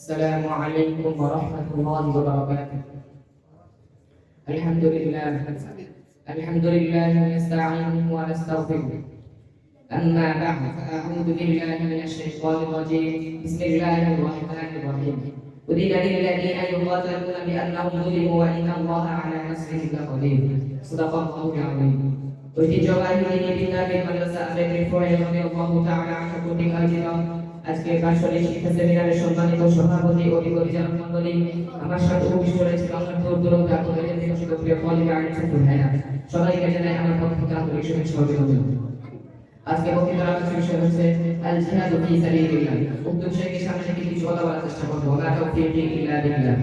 السلام عليكم ورحمة الله وبركاته. الحمد لله ونستعينه ونستغفره. أما بعد فأعوذ بالله من الشيطان الرجيم. بسم الله الرحمن الرحيم. أذن للذين يقاتلون بأنهم ظلموا وإن الله على نصرهم لقدير. صدق الله العظيم. ঐতিহ্যবাহী বিদ্যাপীঠ মাদ্রাসা আবেদে ফয়সাল রাদিয়াল্লাহু তাআলা আনহু কর্তৃক আয়োজিত আজকে বাৎসরিক শিক্ষা সেমিনারের সম্মানিত সভাপতি ও পরিচালক মণ্ডলী, আমার সাথে উপস্থিত রয়েছে বাংলার দূর দূরান্ত আন্তর্জাতিক বিকশিত প্রিয় কলিগা আইনসিটি ভাইরা, সবাইকে জানাই আমার পক্ষ থেকে আন্তরিক শুভেচ্ছা ও অভিনন্দন। আজকে বক্তৃতার আলোচ্য বিষয় হচ্ছে আল জিহাদু ফি সাবিলিল্লাহ। উক্ত বিষয়কে সামনে রেখে কিছু কথা বলার চেষ্টা করব। ওয়া তাওফীকি ইল্লা বিল্লাহ।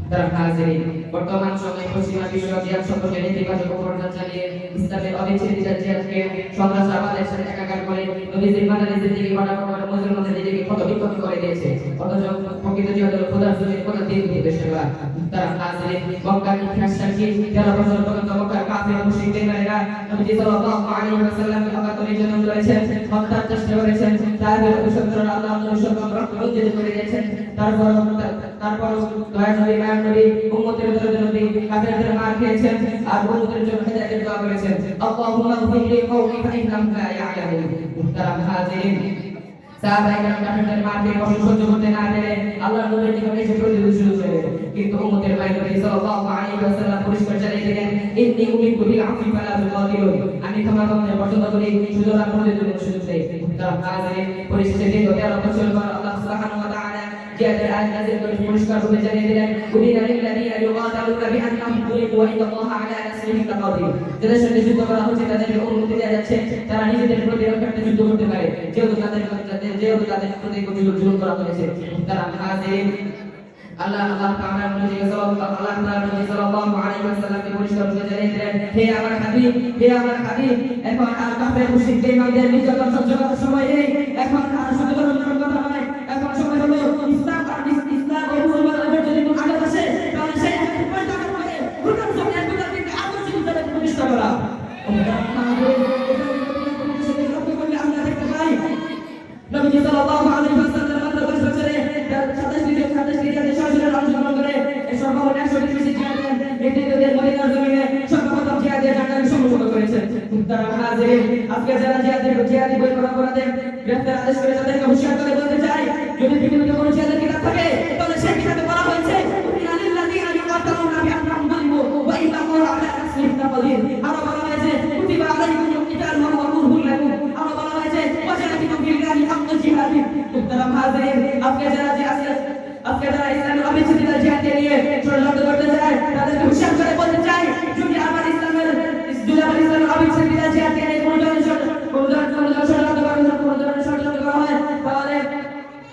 তারা হাজিরিন, বর্তমান সময়ে পশ্চিমা বিশ্ব জিহাদ সম্পর্কে নেতিবাচক অবদান চালিয়ে ইসলামের অবিচ্ছেদ্য জিহাদকে সন্ত্রাসবাদের সাথে একাকার করে নবীজির মাদানী জিন্দেগি ঘটানো করে মুসলমানদের নিজেকে ক্ষতবিক্ষত করে দিয়েছে। অথচ প্রকৃত জিহাদ হলো খোদার জন্য খোদার দিন উদ্দেশ্য করা। তারা হাজিরিন, মক্কার ইতিহাস সাক্ষী 13 বছর পর্যন্ত মক্কার কাফির মুশরিকদের নারীরা নবী সাল্লাল্লাহু আলাইহি ওয়াসাল্লামকে হত্যার জন্য লড়েছেন, হত্যার চেষ্টা করেছেন, তাদের অনুসরণ আল্লাহ নবীর রক্তরঞ্জিত করে দিয়েছেন। তারপর দয়া নবী মায়ার নবী উম্মতের জন্য নবী কাফেরদের মার খেয়েছেন আর উম্মতের জন্য হেদায়েতের দোয়া করেছেন। আল্লাহুম্মা গফির লি কওমি ফাইন্নাহুম লা ইয়ালামুন। মুহতারাম হাজিরিন, সাহাবায়ে কেরাম কাফেরদের মার খেয়ে কষ্ট সহ্য করতে না পেরে আল্লাহর নবীর নিকটে এসে প্রতিরোধ শুরু করে, কিন্তু উম্মতের ভাই নবী সাল্লাল্লাহু আলাইহি ওয়াসাল্লাম পরিষ্কার জানিয়ে দিলেন, ইন্নী উমিরতু বিল আফি ফালা তুকাতিলুন। আমি ক্ষমা করতে পছন্দ করি, সুতরাং আপনাদের জন্য সুযোগ দেই। মুহতারাম হাজিরিন, পরিশেষে দীর্ঘ 13 বছর পর আল্লাহ সুবহানাহু ওয়া তাআলা জিহাদের আয়াত নাযিল করে পরিষ্কার রূপে জানিয়ে দিলেন, উযিনা লিল্লাযীনা ইউকাতালুনা বিআন্নাহুম যুলিমু ওয়া ইন্নাল্লাহা আলা নাসরিহিম লাকাদির। যাদের সাথে যুদ্ধ করা হচ্ছে তাদেরকে অনুমতি দেওয়া যাচ্ছে তারা নিজেদের প্রতিরক্ষার্থে যুদ্ধ করতে পারে, যেহেতু তাদের প্রতি জুলুম করা হয়েছে। তারা হাজিরিন, আল্লাহ তাআলা নবী সাল্লাল্লাহু আলাইহি ওয়াসাল্লামকে পরিষ্কার রূপে জানিয়ে দিলেন, হে আমার হাবিব, এখন আর কাফের মুশরিকদের বেঈমানদের নির্যাতন সহ্য করার সময় নেই। এখন আর শুধু কথা নয়, এখন সময় হলো ইসলাম ও মুসলমানদের যদি কোনো আঘাত আসে তাহলে সেই আঘাতের পরিণাম হবে গোটা জমিনের গোটা দিনকে আদর্শ হিসেবে প্রতিষ্ঠা করা। আমরা দেখতে পাই নবী সাল্লাল্লাহু আলাইহি ওয়াসাল্লাম মাত্র 10 বছরে 27 ডিগ্রি সরাসরি অংশগ্রহণ করে সর্বমোট 100 ডিগ্রি জিহাদের নেতৃত্বের মদিনার জমিনে সর্বপ্রথম জিহাদের ডাক্তার সম্মুখ করেছেন। তারা হাজির, আজকে যারা জিহাদি বই পড়াদের গ্রেফতার আদেশ করে তাদেরকে হুঁশিয়ার করে বলতে চাই, যদি পৃথিবীতে কোনো জিহাদের কিতাব থাকে তাহলে সেই কিতাবে বলা হয়েছে লিল্লাযীনা ইউকাতালুনা বিআন্নাহুম যুলিমু ওয়া ইন্নাল্লাহা আলা নাসরিহিম লাকাদির। আরো বলা হয়েছে কুতিবা আলাইকুমুল কিতাল ওয়া হুয়া কুরহুন লাকুম। আরো বলা হয়েছে ওয়াজালাকুম বিল্লাহি হাক্কাল জিহাদি। মুহতারাম হাজিরিন, আজকে যারা ইসলামের অবিচ্ছেদ্য জিহাদকে নিয়ে ষড়যন্ত্র করতে চায় তাদেরকে হুঁশিয়ার করে বলতে চাই, যদি আমার ইসলামের অবিচ্ছেদ্য জিহাদকে নিয়ে কোনো ধরনের ষড়যন্ত্র করা হয় তাহলে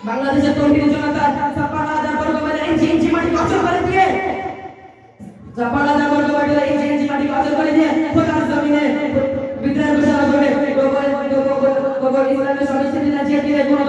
বাংলাদেশের তৌহিদি জনতা 56,000 বর্গ মাইল ইঞ্চি মাটি অচল করে দিয়ে 56,000 বর্গ মাইল ইঞ্চি মাটি অচল করে দিয়ে খোদার জমিনে বিদ্রোহ ঘোষণা করবে। ইসলামের অবিচ্ছেদ্য জিহাদকে কোনো